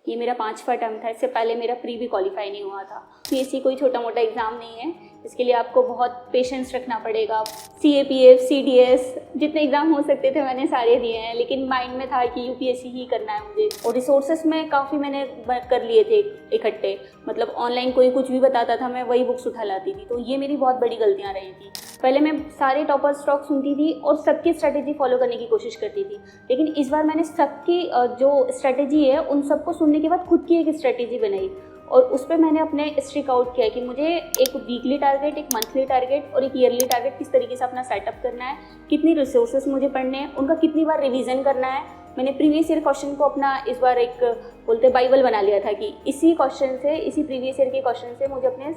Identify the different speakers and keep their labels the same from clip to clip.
Speaker 1: ये मेरा 5वां अटेम्प्ट था। इससे पहले मेरा प्री भी क्वालिफाई नहीं हुआ था। पीएससी कोई छोटा मोटा एग्ज़ाम नहीं है, इसके लिए आपको बहुत पेशेंस रखना पड़ेगा। सीएपीएफ, सीडीएस, जितने एग्ज़ाम हो सकते थे मैंने सारे दिए हैं, लेकिन माइंड में था कि यूपीएससी ही करना है मुझे। और रिसोर्सेज में काफ़ी मैंने कर लिए थे इकट्ठे, मतलब ऑनलाइन कोई कुछ भी बताता था, मैं वही बुक्स उठा लाती थी। तो ये मेरी बहुत बड़ी गलतियाँ रही थी। पहले मैं सारे टॉपर स्टॉक सुनती थी और सबकी स्ट्रैटेजी फॉलो करने की कोशिश करती थी, लेकिन इस बार मैंने सबकी जो स्ट्रैटेजी है उन सबको सुनने के बाद खुद की एक स्ट्रैटेजी बनाई और उस पर मैंने अपने स्ट्रिक आउट किया कि मुझे एक वीकली टारगेट, एक मंथली टारगेट और एक ईयरली टारगेट किस तरीके से अपना सेटअप करना है, कितनी रिसोर्सेज मुझे पढ़ने हैं, उनका कितनी बार रिवीजन करना है। मैंने प्रीवियस ईयर क्वेश्चन को अपना इस बार एक बोलते बाइबल बना लिया था कि इसी क्वेश्चन से, इसी प्रीवियस ईयर के क्वेश्चन से मुझे अपने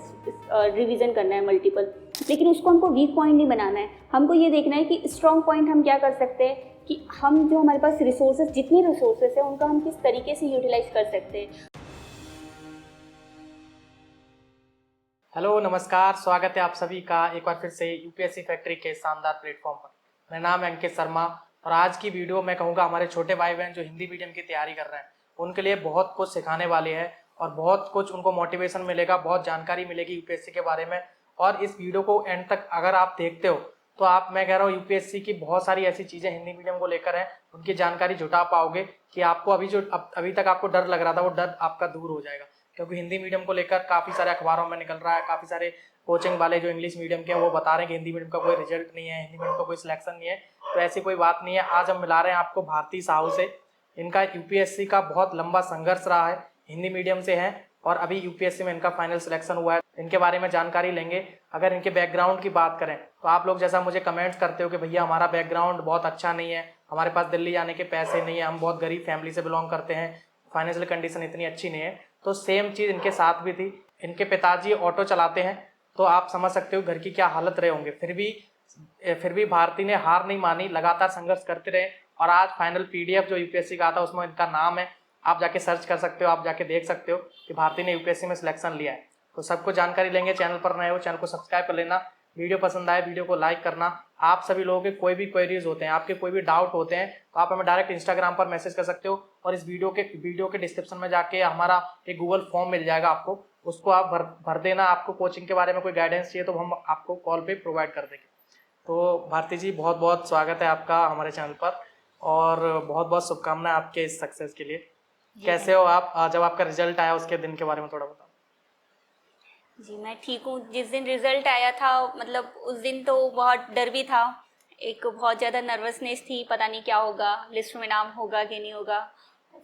Speaker 1: रिवीजन करना है मल्टीपल। लेकिन उसको हमको वीक पॉइंट नहीं बनाना है, हमको ये देखना है कि स्ट्रॉन्ग पॉइंट हम क्या कर सकते हैं, कि हम जो हमारे पास रिसोर्सेज, जितनी रिसोर्सेज है उनका हम किस तरीके से यूटिलाइज कर सकते हैं।
Speaker 2: हेलो, नमस्कार। स्वागत है आप सभी का एक बार फिर से यूपीएससी फैक्ट्री के शानदार प्लेटफॉर्म पर। मेरा नाम है अंकित शर्मा और आज की वीडियो मैं कहूँगा हमारे छोटे भाई बहन जो हिंदी मीडियम की तैयारी कर रहे हैं उनके लिए बहुत कुछ सिखाने वाले हैं और बहुत कुछ उनको मोटिवेशन मिलेगा, बहुत जानकारी मिलेगी यूपीएससी के बारे में। और इस वीडियो को एंड तक अगर आप देखते हो तो आप, मैं कह रहा हूँ, यूपीएससी की बहुत सारी ऐसी चीज़ें हिंदी मीडियम को लेकर हैं, उनकी जानकारी जुटा पाओगे कि आपको अभी तक आपको डर लग रहा था वो डर आपका दूर हो जाएगा। क्योंकि हिंदी मीडियम को लेकर काफ़ी सारे अखबारों में निकल रहा है, काफ़ी सारे कोचिंग वाले जो इंग्लिश मीडियम के हैं वो बता रहे हैं कि हिंदी मीडियम का कोई रिजल्ट नहीं है, हिंदी मीडियम का कोई सिलेक्शन नहीं है। तो ऐसी कोई बात नहीं है। आज हम मिला रहे हैं आपको भारती साहू से। इनका यूपीएससी का बहुत लंबा संघर्ष रहा है, हिंदी मीडियम से है और अभी यूपीएससी में इनका फाइनल सिलेक्शन हुआ है। इनके बारे में जानकारी लेंगे। अगर इनके बैकग्राउंड की बात करें तो आप लोग जैसा मुझे कमेंट्स करते हो कि भैया हमारा बैकग्राउंड बहुत अच्छा नहीं है, हमारे पास दिल्ली जाने के पैसे नहीं है, हम बहुत गरीब फैमिली से बिलोंग करते हैं, फाइनेंशियल कंडीशन इतनी अच्छी नहीं है, तो सेम चीज़ इनके साथ भी थी। इनके पिताजी ऑटो चलाते हैं, तो आप समझ सकते हो घर की क्या हालत रहे होंगे। फिर भी भारती ने हार नहीं मानी, लगातार संघर्ष करते रहे और आज फाइनल पीडीएफ जो यूपीएससी का आता है उसमें इनका नाम है। आप जाके सर्च कर सकते हो, आप जाके देख सकते हो कि भारती ने यूपीएससी में सिलेक्शन लिया है। तो सबको जानकारी लेंगे। चैनल पर नए हो चैनल को सब्सक्राइब कर लेना, वीडियो पसंद आए वीडियो को लाइक करना। आप सभी लोगों के कोई भी क्वेरीज होते हैं, आपके कोई भी डाउट होते हैं तो आप हमें डायरेक्ट इंस्टाग्राम पर मैसेज कर सकते हो और इस वीडियो के डिस्क्रिप्शन में जाके हमारा एक गूगल फॉर्म मिल जाएगा आपको, उसको आप भर देना। आपको कोचिंग के बारे में कोई गाइडेंस चाहिए तो हम आपको कॉल पे प्रोवाइड कर देंगे। तो भारती जी, बहुत बहुत स्वागत है आपका हमारे चैनल पर और बहुत बहुत शुभकामनाएं आपके इस सक्सेस के लिए। कैसे हो आप? जब आपका रिजल्ट आया उसके दिन के बारे में थोड़ा बताओ।
Speaker 1: जी मैं ठीक हूँ। जिस दिन रिजल्ट आया था, मतलब उस दिन तो बहुत डर भी था, एक बहुत ज़्यादा नर्वसनेस थी, पता नहीं क्या होगा, लिस्ट में नाम होगा कि नहीं होगा।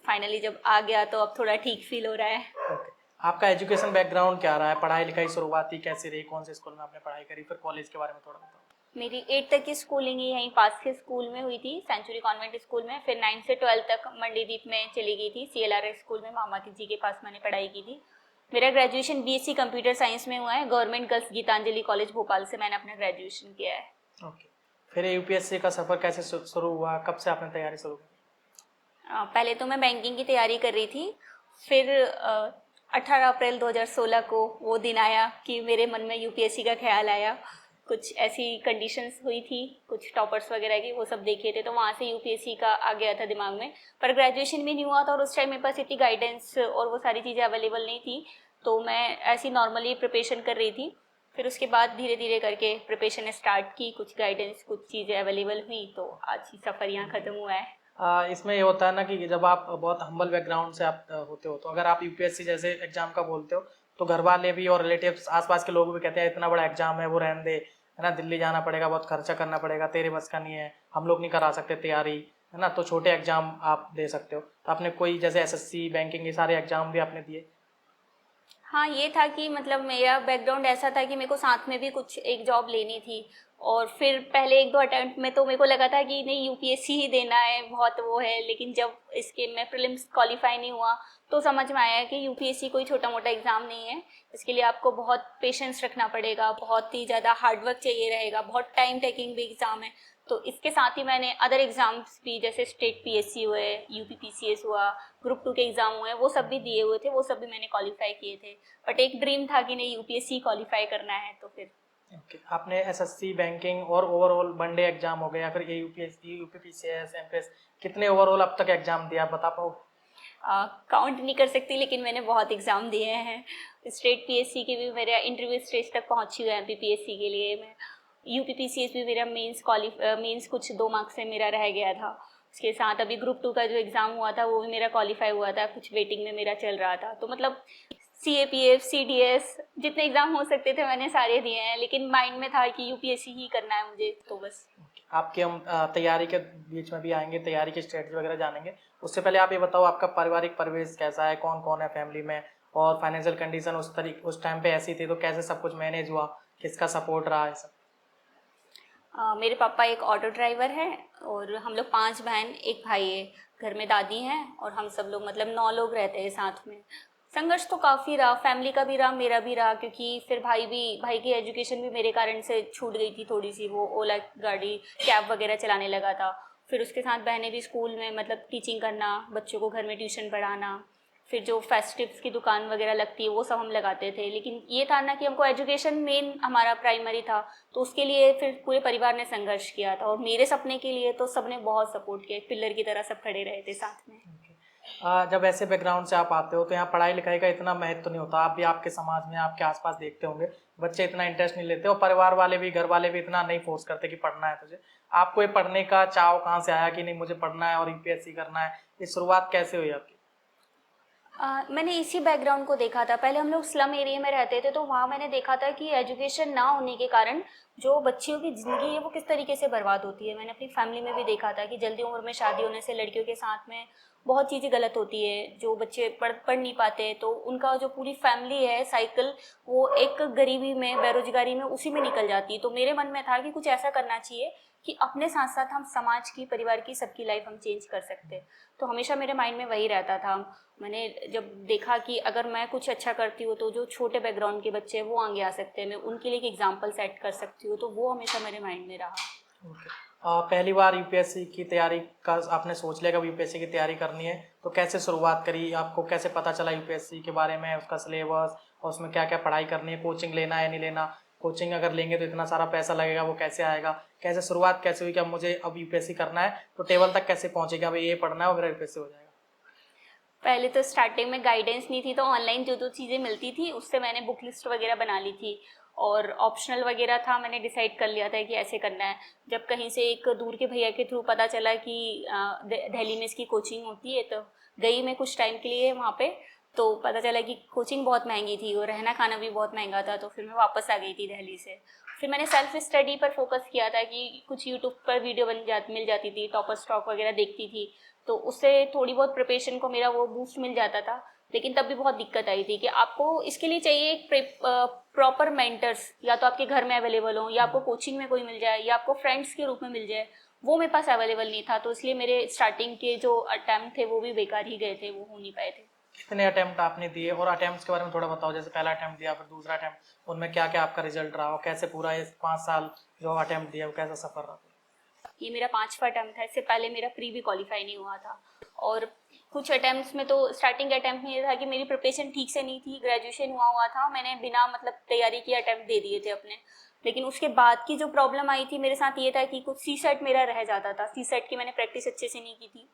Speaker 1: फाइनली जब आ गया तो अब थोड़ा ठीक फील हो रहा है।
Speaker 2: ओके। आपका एजुकेशन बैकग्राउंड क्या रहा है? पढ़ाई लिखाई शुरुआती कैसी रही? कौन से स्कूल में आपने पढ़ाई करी? फिर कॉलेज के बारे में थोड़ा बताओ।
Speaker 1: मेरी 8 तक की स्कूलिंग ही यहीं पास के स्कूल में हुई थी, सेंचुरी कॉन्वेंट स्कूल में। फिर 9 से 12 तक मंडीदीप में चली गई थी, CLRS स्कूल में, मामाती जी के पास मैंने पढ़ाई की थी। मेरा ग्रेजुएशन BSc कंप्यूटर साइंस में हुआ है, government girls Gitanjali college Bhopal से मैंने अपना ग्रेजुएशन किया है।
Speaker 2: ओके। फिर यूपीएससी का सफ़र कैसे शुरू हुआ? कब से आपने तैयारी शुरू की?
Speaker 1: पहले तो मैं बैंकिंग की तैयारी कर रही थी, फिर 18 अप्रैल 2016 को वो दिन आया कि मेरे मन में यूपीएससी का ख्याल आया। कुछ ऐसी कंडीशंस हुई थी, कुछ टॉपर्स वगैरह की, वो सब देखे थे, तो वहाँ से यूपीएससी का आ गया था दिमाग में। पर ग्रेजुएशन भी नहीं हुआ था और उस टाइम मेरे पास इतनी गाइडेंस और वो सारी चीज़ें अवेलेबल नहीं थी, तो मैं ऐसी नॉर्मली प्रिपरेशन कर रही थी। फिर उसके बाद धीरे धीरे करके प्रिपरेशन स्टार्ट की, कुछ गाइडेंस, कुछ चीज़ें अवेलेबल हुई, तो आज ही सफ़र यहाँ ख़त्म हुआ है।
Speaker 2: इसमें ये होता है ना कि जब आप बहुत हम्बल बैकग्राउंड से आप होते हो, तो अगर आप यूपीएससी जैसे एग्जाम का बोलते हो तो घर वाले भी और रिलेटिव्स, आसपास के लोग भी कहते हैं इतना बड़ा एग्जाम है, वो रहने दे, है ना, दिल्ली जाना पड़ेगा, बहुत खर्चा करना पड़ेगा, तेरे बस का नहीं है, हम लोग नहीं करा सकते तैयारी, है ना, तो छोटे एग्जाम आप दे सकते हो। तो आपने कोई जैसे एसएससी, बैंकिंग, ये सारे एग्जाम भी आपने दिए?
Speaker 1: हाँ, ये था कि मतलब मेरा बैकग्राउंड ऐसा था कि मेरे को साथ में भी कुछ एक जॉब लेनी थी। और फिर पहले 1-2 अटेम्प्ट में तो मेरे को लगा था कि नहीं, यूपीएससी ही देना है, बहुत वो है। लेकिन जब इसके मैं प्रीलिम्स क्वालिफाई नहीं हुआ तो समझ में आया कि यूपीएससी कोई छोटा मोटा एग्ज़ाम नहीं है। इसके लिए आपको बहुत पेशेंस रखना पड़ेगा, बहुत ही ज़्यादा हार्डवर्क चाहिए रहेगा, बहुत टाइम टेकिंग भी एग्ज़ाम है। तो इसके साथ ही मैंने अदर एग्ज़ाम्स भी, जैसे स्टेट पीएससी हुए, यूपी पीसीएस हुआ, ग्रुप 2 के एग्ज़ाम हुए, वो सब भी दिए हुए थे, वो सब भी मैंने क्वालिफाई किए थे। बट एक ड्रीम था कि नहीं, यूपीएससी क्वालिफाई करना है, तो फिर
Speaker 2: ओके। आपने एसएससी, बैंकिंग और ओवरऑल वनडे एग्जाम हो गया, फिर ये यूपीएससी, यूपीपीसीएस, एमपीएस, कितने ओवरऑल अब तक एग्जाम दिया आप बता पाओगे?
Speaker 1: काउंट नहीं कर सकती, लेकिन मैंने बहुत एग्ज़ाम दिए हैं। स्टेट पीएससी के भी मेरा इंटरव्यू स्टेज तक पहुंची हुई है। एमपीपीएससी के लिए मैं यूपीपीसीएस भी मेरा मेंस कुछ 2 मार्क्स से मेरा रह गया था। उसके साथ अभी ग्रुप 2 का जो एग्ज़ाम हुआ था वो भी मेरा क्वालिफाई हुआ था, कुछ वेटिंग में मेरा चल रहा था। तो मतलब सीएपीएफ सीडीएस जितने एग्ज़ाम हो सकते थे मैंने सारे दिए हैं, लेकिन माइंड में था कि यूपीएससी ही करना है मुझे, तो बस।
Speaker 2: आपके हम तैयारी के बीच में भी आएंगे, तैयारी की स्ट्रेटजी वगैरह जानेंगे। उससे पहले आप ये बताओ आपका पारिवारिक परिवेश कैसा है, कौन कौन है फैमिली में, और फाइनेंशियल कंडीशन उस टाइम पे ऐसी थी तो कैसे सब कुछ मैनेज हुआ, किसका सपोर्ट रहा है सब?
Speaker 1: मेरे पापा एक ऑटो ड्राइवर हैं और हम लोग 5 बहन 1 भाई है। घर में दादी हैं और हम सब लोग मतलब 9 लोग रहते हैं साथ में। संघर्ष तो काफ़ी रहा, फैमिली का भी रहा, मेरा भी रहा, क्योंकि फिर भाई की एजुकेशन भी मेरे कारण से छूट गई थी थोड़ी सी। वो ओला गाड़ी कैब वगैरह चलाने लगा था। फिर उसके साथ बहनें भी स्कूल में मतलब टीचिंग करना, बच्चों को घर में ट्यूशन पढ़ाना, फिर जो फेस्टिव्स की दुकान वगैरह लगती है वो सब हम लगाते थे। लेकिन ये था ना कि हमको एजुकेशन मेन हमारा प्राइमरी था, तो उसके लिए फिर पूरे परिवार ने संघर्ष किया था। और मेरे सपने के लिए तो सबने बहुत सपोर्ट किया, एक पिलर की तरह सब खड़े रहे थे साथ में।
Speaker 2: जब ऐसे बैकग्राउंड से आप आते हो तो यहाँ पढ़ाई लिखाई का इतना महत्व नहीं होता। आप भी आपके समाज में आपके आसपास देखते होंगे बच्चे इतना इंटरेस्ट नहीं लेते, और परिवार वाले भी, घर वाले भी इतना नहीं फोर्स करते कि पढ़ना है तुझे। आपको ये पढ़ने का चाव कहाँ से आया कि नहीं मुझे पढ़ना है और यूपीएससी करना है? ये शुरुआत कैसे हुई आपकी?
Speaker 1: मैंने इसी बैकग्राउंड को देखा था। पहले हम लोग स्लम एरिया में रहते थे, तो वहाँ मैंने देखा था कि एजुकेशन ना होने के कारण जो बच्चियों की ज़िंदगी है वो किस तरीके से बर्बाद होती है। मैंने अपनी फैमिली में भी देखा था कि जल्दी उम्र में शादी होने से लड़कियों के साथ में बहुत चीज़ें गलत होती है। जो बच्चे पढ़ नहीं पाते तो उनका जो पूरी फैमिली है साइकिल, वो एक गरीबी में, बेरोजगारी में, उसी में निकल जाती है। तो मेरे मन में था कि कुछ ऐसा करना चाहिए कि अपने साथ साथ हम समाज की, परिवार की, सबकी लाइफ हम चेंज कर सकते हैं। तो हमेशा मेरे माइंड में वही रहता था। मैंने जब देखा कि अगर मैं कुछ अच्छा करती हूँ तो जो छोटे बैकग्राउंड के बच्चे हैं वो आगे आ सकते हैं, मैं उनके लिए एक एग्जाम्पल सेट कर सकती हूँ, तो वो हमेशा मेरे माइंड में रहा।
Speaker 2: पहली बार यूपीएससी की तैयारी का आपने सोच लिया कि यूपीएससी की तैयारी करनी है, तो कैसे शुरुआत करी? आपको कैसे पता चला यूपीएससी के बारे में, उसका सिलेबस और उसमें क्या क्या पढ़ाई करनी है, कोचिंग लेना है नहीं लेना? कोचिंग अगर लेंगे तो इतना सारा पैसा लगेगा, वो कैसे आएगा? कैसे शुरुआत कैसे हुई कि अब मुझे अब यूपीएससी करना है, तो टेबल तक कैसे पहुँचेगा, अब ये पढ़ना है और मेरा यूपीएससी हो जाएगा?
Speaker 1: पहले तो स्टार्टिंग में गाइडेंस नहीं थी, तो ऑनलाइन जो जो चीज़ें मिलती थी उससे मैंने बुक लिस्ट वगैरह बना ली थी। और ऑप्शनल वगैरह था, मैंने डिसाइड कर लिया था कि ऐसे करना है। जब कहीं से एक दूर के भैया के थ्रू पता चला कि दिल्ली में इसकी कोचिंग होती है, तो गई मैं कुछ टाइम के लिए वहाँ पे। तो पता चला कि कोचिंग बहुत महंगी थी और रहना खाना भी बहुत महंगा था, तो फिर मैं वापस आ गई थी दिल्ली से। फिर मैंने सेल्फ स्टडी पर फोकस किया था कि कुछ यूट्यूब पर वीडियो मिल जाती थी, टॉपर स्टॉक वगैरह देखती थी, तो उससे थोड़ी बहुत प्रिपरेशन को मेरा वो बूस्ट मिल जाता था। लेकिन तब भी बहुत दिक्कत आई थी कि आपको इसके लिए चाहिए एक प्रॉपर मेंटर्स, या तो आपके घर में अवेलेबल हो, या आपको कोचिंग में कोई मिल जाए, या आपको फ्रेंड्स के रूप में मिल जाए। वो मेरे पास अवेलेबल नहीं था, तो इसलिए मेरे स्टार्टिंग के जो अटैम्प्ट थे वो भी बेकार ही गए थे, वो हो नहीं पाए थे।
Speaker 2: कितने अटैम्प्ट आपने दिए, और अटैम्प्ट्स के बारे में थोड़ा बताओ। जैसे पहला अटैम्प्ट दिया, फिर दूसरा अटैम्प्ट, उनमें क्या क्या आपका रिजल्ट रहा, और कैसे पूरा ये 5 साल जो अटैम्प्ट दिया वो कैसा सफर रहा?
Speaker 1: ये मेरा 5वां अटैम्प्ट था। इससे पहले मेरा प्री भी क्वालिफाई नहीं हुआ था। और कुछ अटैम्प्ट्स में तो स्टार्टिंग अटैम्प्ट में ये था कि मेरी प्रिपरेशन ठीक से नहीं थी, ग्रेजुएशन हुआ था, मैंने बिना मतलब तैयारी के अटैम्प्ट दे दिए थे अपने। लेकिन उसके बाद की जो प्रॉब्लम आई थी मेरे साथ ये था कि कुछ सी सेट मेरा रह जाता था। सी सेट की मैंने प्रैक्टिस अच्छे से नहीं की थी।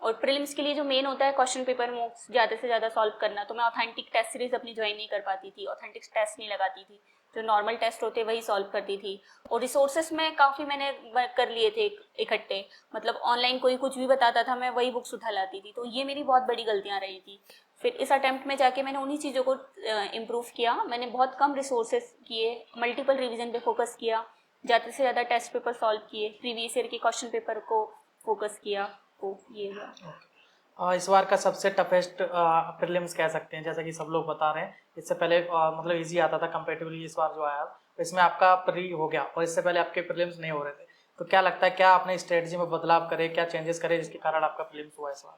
Speaker 1: और प्रीलिम्स के लिए जो मेन होता है क्वेश्चन पेपर मॉक्स ज़्यादा से ज़्यादा सॉल्व करना, तो मैं ऑथेंटिक टेस्ट सीरीज अपनी ज्वाइन नहीं कर पाती थी, ऑथेंटिक टेस्ट नहीं लगाती थी। जो नॉर्मल टेस्ट होते वही सॉल्व करती थी। और रिसोर्सेस में काफ़ी मैंने कर लिए थे इकट्ठे, मतलब ऑनलाइन कोई कुछ भी बताता था मैं वही बुक्स उठा लाती थी, तो ये मेरी बहुत बड़ी गलतियाँ रही थी। फिर इस अटैम्प्ट में जाके मैंने उन्हीं चीज़ों को इम्प्रूव किया। मैंने बहुत कम रिसोर्सेस किए, मल्टीपल रिविजन पे फोकस किया, ज़्यादा से ज़्यादा टेस्ट पेपर सॉल्व किए, प्रीवियस ईयर के क्वेश्चन पेपर को फोकस किया, तो ये हुआ।
Speaker 2: इस बार का सबसे टफेस्ट प्रीलिम्स कह सकते हैं, जैसा कि सब लोग बता रहे हैं। इससे पहले मतलब इजी आता था कंपेरेटिवली, इस बार जो आया तो इसमें आपका प्री हो गया, और इससे पहले आपके प्रीलिम्स नहीं हो रहे थे। तो क्या लगता है, क्या आपने स्ट्रेटजी में बदलाव करे, क्या चेंजेस करे जिसके कारण आपका प्रीलिम्स हुआ इस बार?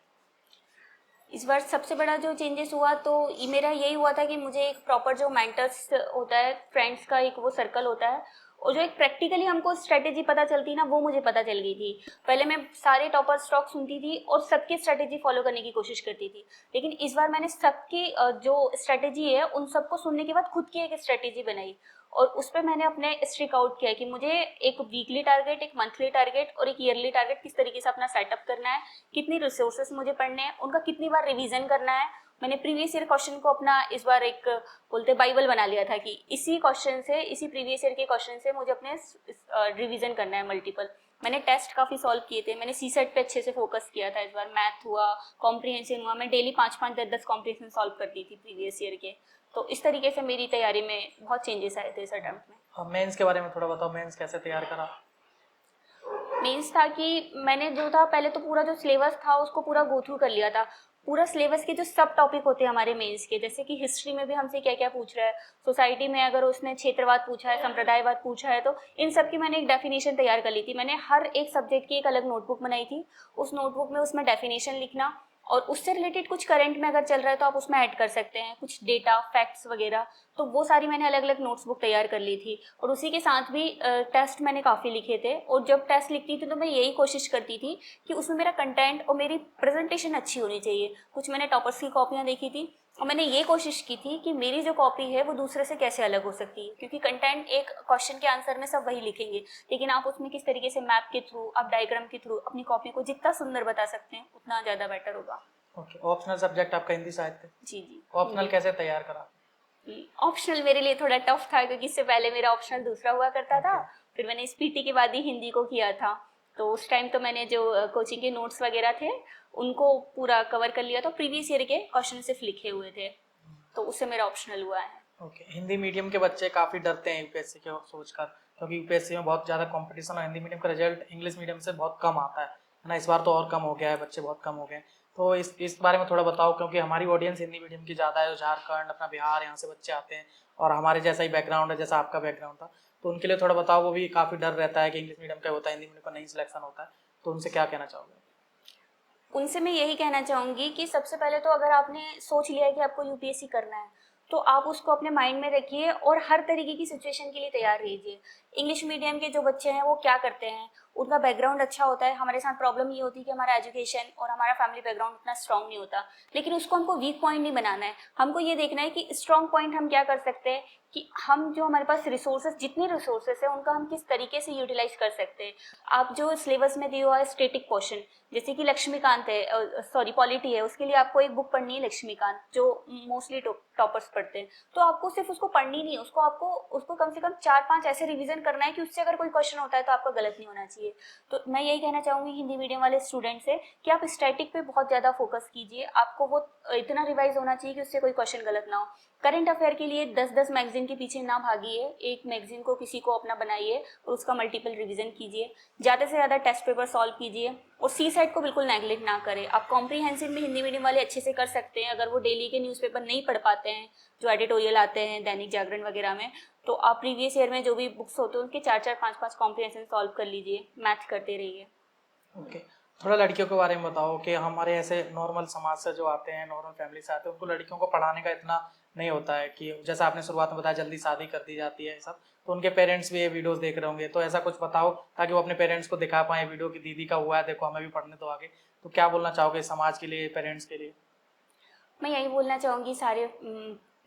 Speaker 1: इस बार सबसे बड़ा जो चेंजेस हुआ तो मेरा यही हुआ था कि मुझे एक प्रॉपर जो मेंटर्स होता है, फ्रेंड्स का एक वो सर्कल होता है, और जो एक प्रैक्टिकली हमको स्ट्रेटेजी पता चलती ना, वो मुझे पता चल गई थी। पहले मैं सारे टॉपर स्टॉक सुनती थी और सबकी स्ट्रेटेजी फॉलो करने की कोशिश करती थी, लेकिन इस बार मैंने सबकी जो स्ट्रेटेजी है उन सबको सुनने के बाद खुद की एक स्ट्रेटेजी बनाई और उस पर मैंने अपने स्ट्रिक आउट किया कि मुझे एक वीकली टारगेट, एक मंथली टारगेट और एक ईयरली टारगेट किस तरीके से अपना सेटअप करना है, कितनी रिसोर्सेस मुझे पढ़ने हैं, उनका कितनी बार रिवीजन करना है। मैंने प्रीवियस ईयर क्वेश्चन को अपना इस बार एक बोलते बाइबल बना लिया था कि इसी क्वेश्चन से, इसी प्रीवियस ईयर के क्वेश्चन से मुझे अपने रिवीजन करना है मल्टीपल। मैंने टेस्ट काफ़ी सॉल्व किए थे, मैंने सी सेट पे अच्छे से फोकस किया था इस बार। मैथ हुआ, कॉम्प्रिहेंशन हुआ, मैं डेली 5-5, 10-10 कॉम्प्रिहेंशन सॉल्व करती थी प्रीवियस ईयर के। तो इस तरीके से मेरी तैयारी में बहुत चेंजेस आए थे इस अटेम्प्ट में।
Speaker 2: हाँ, मेंस के बारे में थोड़ा बताओ, मेंस कैसे तैयार करा?
Speaker 1: मेंस था कि मैंने जो था पहले तो पूरा जो सिलेबस था उसको पूरा गो थ्रू कर लिया था। पूरा सिलेबस के जो सब टॉपिक होते हैं हमारे मेंस के, जैसे कि हिस्ट्री में भी हमसे क्या क्या पूछ रहा है, सोसाइटी में अगर उसने क्षेत्रवाद पूछा है, संप्रदायवाद पूछा है, तो इन सब की मैंने एक डेफिनेशन तैयार कर ली थी। मैंने हर एक सब्जेक्ट की एक अलग नोटबुक बनाई थी। उस नोटबुक में उसमें डेफिनेशन लिखना और उससे रिलेटेड कुछ करंट में अगर चल रहा है तो आप उसमें ऐड कर सकते हैं कुछ डेटा, फैक्ट्स वगैरह। तो वो सारी मैंने अलग अलग नोट्स बुक तैयार कर ली थी और उसी के साथ भी टेस्ट मैंने काफ़ी लिखे थे। और जब टेस्ट लिखती थी तो मैं यही कोशिश करती थी कि उसमें मेरा कंटेंट और मेरी प्रेजेंटेशन अच्छी होनी चाहिए। कुछ मैंने टॉपर्स की कॉपियाँ देखी थी और मैंने ये कोशिश की थी कि मेरी जो कॉपी है वो दूसरे से कैसे अलग हो सकती है, क्योंकि कंटेंट एक क्वेश्चन के आंसर में सब वही लिखेंगे, लेकिन आप उसमें किस तरीके से मैप के थ्रू, आप डायग्राम के थ्रू अपनी कॉपी को जितना सुंदर बता सकते हैं उतना ज़्यादा बेटर होगा।
Speaker 2: ओके, ऑप्शनल सब्जेक्ट आपका हिंदी साहित्य?
Speaker 1: जी जी।
Speaker 2: ऑप्शनल कैसे तैयार करा?
Speaker 1: ऑप्शनल मेरे लिए थोड़ा टफ था क्योंकि इससे पहले मेरा ऑप्शनल दूसरा हुआ करता था। फिर मैंने इस पीटी के बाद ही हिंदी को किया था, तो उस टाइम तो मैंने जो कोचिंग के नोट्स वगैरह थे उनको पूरा कवर कर लिया था। प्रीवियस ईयर के क्वेश्चन सिर्फ लिखे हुए थे, तो उससे मेरा ऑप्शनल हुआ है।
Speaker 2: ओके, हिंदी मीडियम के बच्चे काफ़ी डरते हैं यूपीएससी के सोचकर, क्योंकि यूपीएससी में बहुत ज़्यादा कंपटीशन और हिंदी मीडियम का रिजल्ट इंग्लिश मीडियम से बहुत कम आता है ना। इस बार तो और कम हो गया है, बच्चे बहुत कम हो गए हैं। तो इस बारे में थोड़ा बताओ, क्योंकि हमारी ऑडियंस हिंदी मीडियम की ज़्यादा है, जो झारखंड, अपना बिहार, यहाँ से बच्चे आते हैं और हमारे जैसा ही बैकग्राउंड है जैसा आपका बैकग्राउंड था। तो उनके लिए थोड़ा बताओ, वो भी काफ़ी डर रहता है कि इंग्लिश मीडियम का होता है, हिंदी मीडियम का नहीं सिलेक्शन होता है, तो उनसे क्या कहना चाहोगे?
Speaker 1: उनसे मैं यही कहना चाहूँगी कि सबसे पहले तो अगर आपने सोच लिया है कि आपको यूपीएससी करना है तो आप उसको अपने माइंड में रखिए और हर तरीके की सिचुएशन के लिए तैयार रहिए। इंग्लिश मीडियम के जो बच्चे हैं वो क्या करते हैं, उनका बैकग्राउंड अच्छा होता है। हमारे साथ प्रॉब्लम ये होती है कि हमारा एजुकेशन और हमारा फैमिली बैकग्राउंड उतना स्ट्रांग नहीं होता, लेकिन उसको हमको वीक पॉइंट नहीं बनाना है। हमको ये देखना है कि स्ट्रांग पॉइंट हम क्या कर सकते हैं, कि हम जो हमारे पास रिसोर्सेज, जितने रिसोर्सेज है उनका हम किस तरीके से यूटिलाइज कर सकते हैं। आप जो सिलेबस में दिया हुआ है स्टेटिक पोर्शन, जैसे कि लक्ष्मीकांत है, सॉरी पॉलिटी है, उसके लिए आपको एक बुक पढ़नी है लक्ष्मीकांत, जो मोस्टली टॉपर्स पढ़ते हैं। तो आपको सिर्फ उसको पढ़नी नहीं है, उसको कम से कम 4-5 ऐसे रिवीजन करना है कि उससे अगर कोई क्वेश्चन होता है तो आपका गलत नहीं होना चाहिए। तो मैं यही कहना चाहूँगी हिंदी मीडियम वाले स्टूडेंट से कि आप स्टैटिक पे बहुत ज़्यादा फोकस कीजिए। आपको वो इतना रिवाइज होना चाहिए कि उससे कोई क्वेश्चन गलत ना हो। करंट अफेयर के लिए 10-10 मैगजीन के पीछे ना भागिए, एक मैगजीन को किसी को अपना बनाइए और उसका मल्टीपल रिवीजन कीजिए। ज़्यादा से ज़्यादा टेस्ट पेपर सॉल्व कीजिए और सी सेट को बिल्कुल नेगलेक्ट ना करें। आप कॉम्प्रीहेंसिव में हिंदी मीडियम वाले अच्छे से कर सकते हैं अगर वो डेली के न्यूज़पेपर नहीं पढ़ पाते हैं, जो एडिटोरियल आते हैं दैनिक जागरण वगैरह में। तो आप प्रीवियस ईयर में जो भी बुक्स होते हैं उनके 4-4, 5-5 कॉम्प्रीहेंशन सॉल्व कर लीजिए, मैथ करते रहिए।
Speaker 2: ओके, थोड़ा लड़कियों के बारे में बताओ कि हमारे ऐसे नॉर्मल समाज से जो आते हैं, नॉर्मल फैमिली से आते हैं, उनको लड़कियों को पढ़ाने का इतना नहीं होता है कि जैसा आपने शुरुआत में बताया जल्दी शादी कर दी जाती है सब, तो उनके पेरेंट्स भी ये वीडियोस देख रहे होंगे, तो ऐसा कुछ बताओ ताकि वो अपने पेरेंट्स को दिखा पाएँ वीडियो की दीदी का हुआ है, देखो हमें भी पढ़ने दो आगे। तो क्या बोलना चाहोगे समाज के लिए, पेरेंट्स के लिए?
Speaker 1: मैं यही बोलना चाहूँगी सारे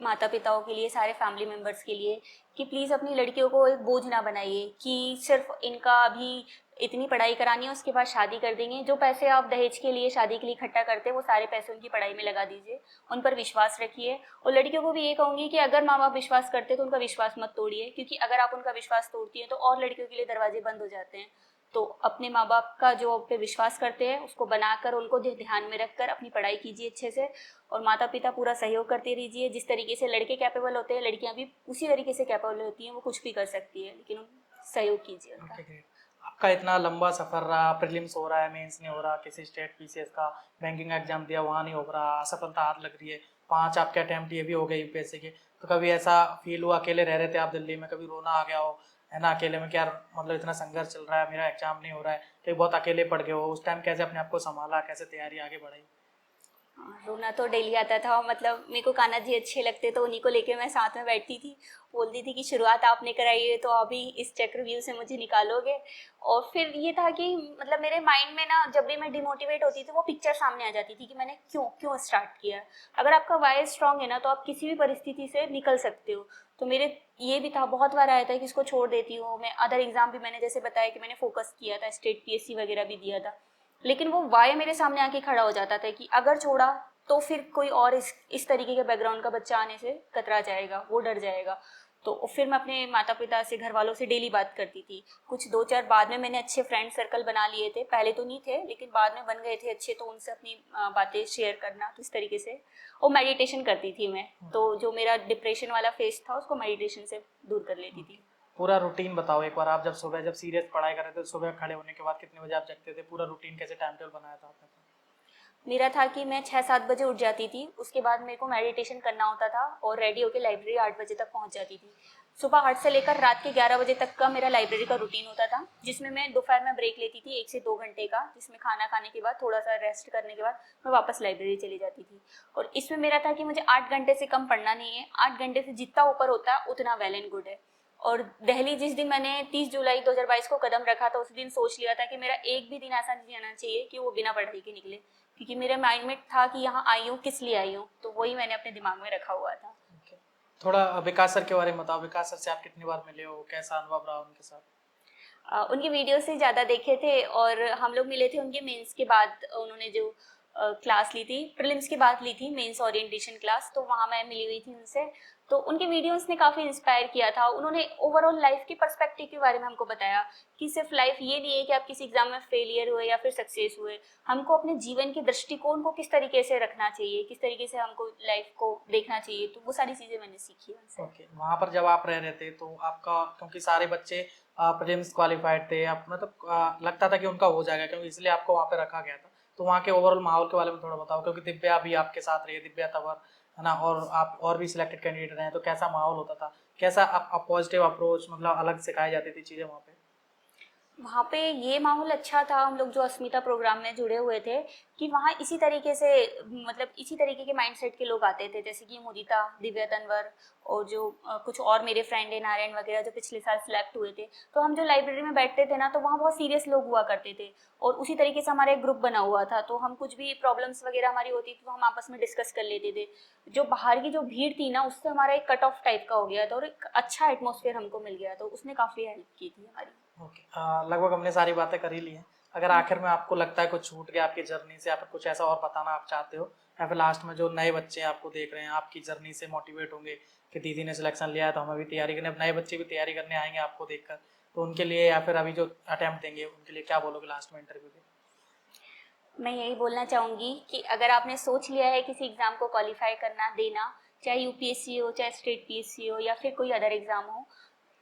Speaker 1: माता पिताओं के लिए, सारे फैमिली मेम्बर्स के लिए कि प्लीज़ अपनी लड़कियों को एक बोझ ना बनाइए कि सिर्फ इनका अभी इतनी पढ़ाई करानी है उसके बाद शादी कर देंगे। जो पैसे आप दहेज के लिए, शादी के लिए इकट्ठा करते हैं वो सारे पैसे उनकी पढ़ाई में लगा दीजिए, उन पर विश्वास रखिए। और लड़कियों को भी ये कहूँगी कि अगर माँ बाप विश्वास करते हैं तो उनका विश्वास मत तोड़िए, क्योंकि अगर आप उनका विश्वास तोड़ती हैं तो और लड़कियों के लिए दरवाजे बंद हो जाते हैं। तो अपने माँ बाप का जो आप पे विश्वास करते हैं उसको बनाकर, उनको ध्यान में रखकर अपनी पढ़ाई कीजिए अच्छे से। और माता पिता पूरा सहयोग करते रहिए। जिस तरीके से लड़के कैपेबल होते हैं लड़कियां भी उसी तरीके से कैपेबल होती हैं, वो कुछ भी कर सकती है, लेकिन सहयोग कीजिए उनका।
Speaker 2: Okay, great. आपका इतना लंबा सफ़र रहा, प्रीलिम्स हो रहा है, मेंस नहीं हो रहा, किसी स्टेट पीसीएस का बैंकिंग एग्जाम दिया वहाँ नहीं हो रहा, असफलता हाथ लग रही है, 5 आपके अटैम्प्ट ये भी हो गए यूपीएससी के, तो कभी ऐसा फील हुआ, अकेले रह रहे थे आप दिल्ली में, कभी रोना आ गया हो, है ना, अकेले में क्या मतलब इतना संघर्ष चल रहा है, मेरा एग्जाम नहीं हो रहा है, कहीं बहुत अकेले पड़ गए हो, उस टाइम कैसे अपने आप को संभाला, कैसे तैयारी आगे बढ़ाई?
Speaker 1: हाँ, रोना तो डेली आता था। मतलब मेरे को कान्हा जी अच्छे लगते तो उन्हीं को लेके मैं साथ में बैठती थी, बोलती थी कि शुरुआत आपने कराई है तो अभी इस चक्रव्यूह से मुझे निकालोगे। और फिर ये था कि मतलब मेरे माइंड में ना जब भी मैं डिमोटिवेट होती थी वो पिक्चर सामने आ जाती थी कि मैंने क्यों क्यों स्टार्ट किया। अगर आपका वाई स्ट्रांग है ना तो आप किसी भी परिस्थिति से निकल सकते हो। तो मेरे ये भी था, बहुत बार आया था कि इसको छोड़ देती हूँ मैं। अदर एग्जाम भी मैंने जैसे बताया कि मैंने फोकस किया था, स्टेट पीएससी वगैरह भी दिया था, लेकिन वो वाई मेरे सामने आके खड़ा हो जाता था कि अगर छोड़ा तो फिर कोई और इस तरीके के बैकग्राउंड का बच्चा आने से कतरा जाएगा, वो डर जाएगा। तो फिर मैं अपने माता पिता से, घर वालों से डेली बात करती थी। कुछ 2-4 बाद में मैंने अच्छे फ्रेंड सर्कल बना लिए थे, पहले तो नहीं थे लेकिन बाद में बन गए थे अच्छे, तो उनसे अपनी बातें शेयर करना, तो इस तरीके से। और मेडिटेशन करती थी मैं, तो जो मेरा डिप्रेशन वाला फेज था उसको मेडिटेशन से दूर कर लेती थी।
Speaker 2: पूरा रूटीन बताओ एक बार। आप जब सुबह जब सीरियस पढ़ाई कर रहे थे, सुबह खड़े होने के बाद कितने बजे आप जगते थे? पूरा रूटीन कैसे टाइम टेबल बनाया था आपने?
Speaker 1: मेरा था कि मैं 6-7 बजे उठ जाती थी, उसके बाद मेरे को मेडिटेशन करना होता था और रेडी होकर लाइब्रेरी 8 बजे तक पहुंच जाती थी। सुबह 8 से लेकर रात के 11 बजे तक का मेरा लाइब्रेरी का रूटीन होता था, जिसमें मैं दोपहर में ब्रेक लेती थी 1 से 2 घंटे का, जिसमें खाना खाने के बाद थोड़ा सा रेस्ट करने के बाद मैं वापस लाइब्रेरी चली जाती थी। और इसमें मेरा था कि मुझे 8 घंटे से कम पढ़ना नहीं है, 8 घंटे से जितना ऊपर होता है उतना वेल एंड गुड है। और दिल्ली जिस दिन मैंने 30 जुलाई 2022 को कदम रखा था, उस दिन सोच लिया था कि मेरा एक भी दिन ऐसा नहीं जाना चाहिए कि वो बिना पढ़ाई के निकले, क्योंकि मेरे माइंड में था कि यहाँ आई हूँ किस लिए आई हूँ, तो वही मैंने अपने दिमाग में रखा हुआ था।
Speaker 2: थोड़ा विकास सर के बारे में बताओ। विकास सर से आप कितनी बार मिले हो, कैसा अनुभव रहा उनके साथ?
Speaker 1: उनकी वीडियो से ज़्यादा देखे थे, और हम लोग मिले थे उनके मेंस के बाद। उन्होंने जो क्लास ली थी, प्रीलिम्स के बाद ली थी मेंस ओरिएंटेशन क्लास, तो वहाँ मैं मिली हुई थी उनसे। तो उनके वीडियोस ने काफ़ी इंस्पायर किया था। उन्होंने ओवरऑल लाइफ की पर्सपेक्टिव के बारे में हमको बताया कि सिर्फ लाइफ ये नहीं है कि आप किसी एग्जाम में फेलियर हुए या फिर सक्सेस हुए, हमको अपने जीवन के दृष्टिकोण को किस तरीके से रखना चाहिए, किस तरीके से हमको लाइफ को देखना चाहिए। तो वो सारी चीज़ें मैंने सीखी उनसे।
Speaker 2: ओके, वहाँ पर जब आप रह रहे थे तो आपका, क्योंकि सारे बच्चे प्रीलिम्स क्वालिफाइड थे, आप मतलब लगता था कि उनका हो जाएगा, क्योंकि इसलिए आपको वहाँ पे रखा गया था। तो वहाँ के ओवरऑल माहौल के बारे में थोड़ा बताओ, क्योंकि दिव्या भी आपके साथ रही है, दिव्या तंवर है ना, और आप और भी सिलेक्टेड कैंडिडेट रहे हैं, तो कैसा माहौल होता था? कैसा आप पॉजिटिव अप्रोच, मतलब अलग सिखाई जाती थी चीज़ें वहाँ पे?
Speaker 1: वहाँ पे ये माहौल अच्छा था। हम लोग जो अस्मिता प्रोग्राम में जुड़े हुए थे, कि वहाँ इसी तरीके से, मतलब इसी तरीके के माइंडसेट के लोग आते थे, जैसे कि मुदिता, दिव्या तंवर, और जो कुछ और मेरे फ्रेंड है नारायण वगैरह, जो पिछले साल सिलेक्ट हुए थे। तो हम जो लाइब्रेरी में बैठते थे ना, तो वहाँ बहुत सीरियस लोग हुआ करते थे, और उसी तरीके से हमारा एक ग्रुप बना हुआ था। तो हम कुछ भी प्रॉब्लम्स वगैरह हमारी होती थी तो हम आपस में डिस्कस कर लेते थे। जो बाहर की जो भीड़ थी ना, उससे हमारा एक कट ऑफ टाइप का हो गया था, और एक अच्छा एटमोसफियर हमको मिल गया, तो उसने काफ़ी हेल्प की थी हमारी।
Speaker 2: ओके, लगभग हमने सारी बातें कर ही ली हैं। अगर आखिर में आपको लगता है कुछ छूट गया आपकी जर्नी से, या फिर कुछ ऐसा और बताना आप चाहते हो, या फिर लास्ट में जो नए बच्चे आपको देख रहे हैं आपकी जर्नी से मोटिवेट होंगे कि दीदी ने सिलेक्शन लिया है तो हमें भी तैयारी करनी, अब नए बच्चे भी तैयारी करने आएंगे आपको देखकर, तो उनके लिए, या फिर अभी जो अटेम्प्ट देंगे उनके लिए क्या बोलोगे लास्ट में इंटरव्यू के?
Speaker 1: मैं यही बोलना चाहूँगी कि अगर आपने सोच लिया है किसी एग्ज़ाम को क्वालिफाई करना, देना, चाहे यूपीएससी हो, चाहे स्टेट पीएससी हो, या फिर कोई अदर एग्ज़ाम हो,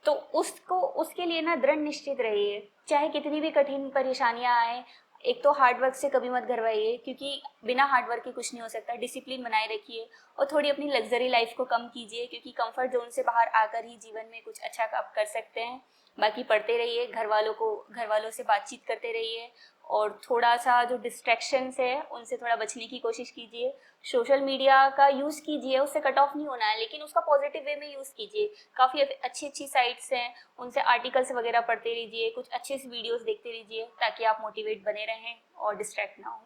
Speaker 1: तो उसको, उसके लिए ना दृढ़ निश्चित रहिए। चाहे कितनी भी कठिन परेशानियाँ आए, एक तो हार्ड वर्क से कभी मत घबराइए, क्योंकि बिना हार्ड वर्क के कुछ नहीं हो सकता। डिसिप्लिन बनाए रखिए, और थोड़ी अपनी लग्जरी लाइफ को कम कीजिए, क्योंकि कंफर्ट जोन से बाहर आकर ही जीवन में कुछ अच्छा आप कर सकते हैं। बाकी पढ़ते रहिए, घर वालों से बातचीत करते रहिए, और थोड़ा सा जो डिस्ट्रैक्शंस है उनसे थोड़ा बचने की कोशिश कीजिए। सोशल मीडिया का यूज़ कीजिए, उससे कट ऑफ नहीं होना है, लेकिन उसका पॉजिटिव वे में यूज़ कीजिए। काफ़ी अच्छी अच्छी साइट्स हैं, उनसे आर्टिकल्स वगैरह पढ़ते रहिए, कुछ अच्छे से वीडियोस देखते रहिए, ताकि आप मोटिवेट बने रहें और डिस्ट्रैक्ट ना हो।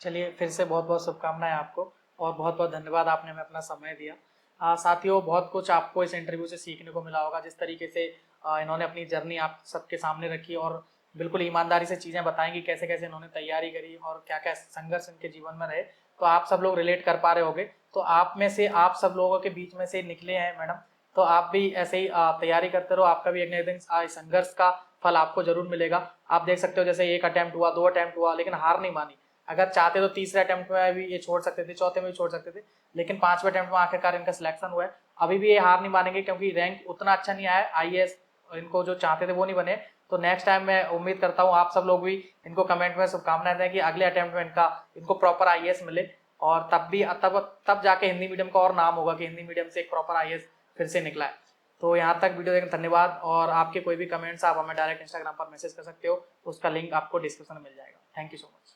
Speaker 2: चलिए, फिर से बहुत बहुत शुभकामनाएं आपको, और बहुत बहुत धन्यवाद, आपने हमें अपना समय दिया। साथियों, बहुत कुछ आपको इस इंटरव्यू से सीखने को मिला होगा, जिस तरीके से इन्होंने अपनी जर्नी आप सबके सामने रखी और बिल्कुल ईमानदारी से चीज़ें बताएंगी, कैसे कैसे इन्होंने तैयारी करी और क्या क्या संघर्ष इनके जीवन में रहे, तो आप सब लोग रिलेट कर पा रहे होंगे। तो आप में से, आप सब लोगों के बीच में से निकले हैं मैडम, तो आप भी ऐसे ही तैयारी करते रहो, आपका भी एक न एक दिन संघर्ष का फल आपको जरूर मिलेगा। आप देख सकते हो, जैसे 1 अटेम्प्ट हुआ, 2 अटेम्प्ट हुआ, लेकिन हार नहीं मानी। अगर चाहते तो तीसरे अटेम्प्ट में भी ये छोड़ सकते थे, चौथे में भी छोड़ सकते थे, लेकिन 5वें अटेम्प्ट में आखिरकार इनका सिलेक्शन हुआ है। अभी भी ये हार नहीं मानेंगे, क्योंकि रैंक उतना अच्छा नहीं आया, आईएएस इनको जो चाहते थे वो नहीं बने। तो नेक्स्ट टाइम मैं उम्मीद करता हूँ आप सब लोग भी इनको कमेंट में शुभकामनाएं दें कि अगले अटेम्प्ट में इनको प्रॉपर आईएएस मिले, और तब जाके हिंदी मीडियम का और नाम होगा कि हिंदी मीडियम से एक प्रॉपर आईएएस फिर से निकला है। तो यहाँ तक वीडियो देखने धन्यवाद, और आपके कोई भी कमेंट्स आप हमें डायरेक्ट इंस्टाग्राम पर मैसेज कर सकते हो, उसका लिंक आपको डिस्क्रिप्शन में मिल जाएगा। Thank you so much.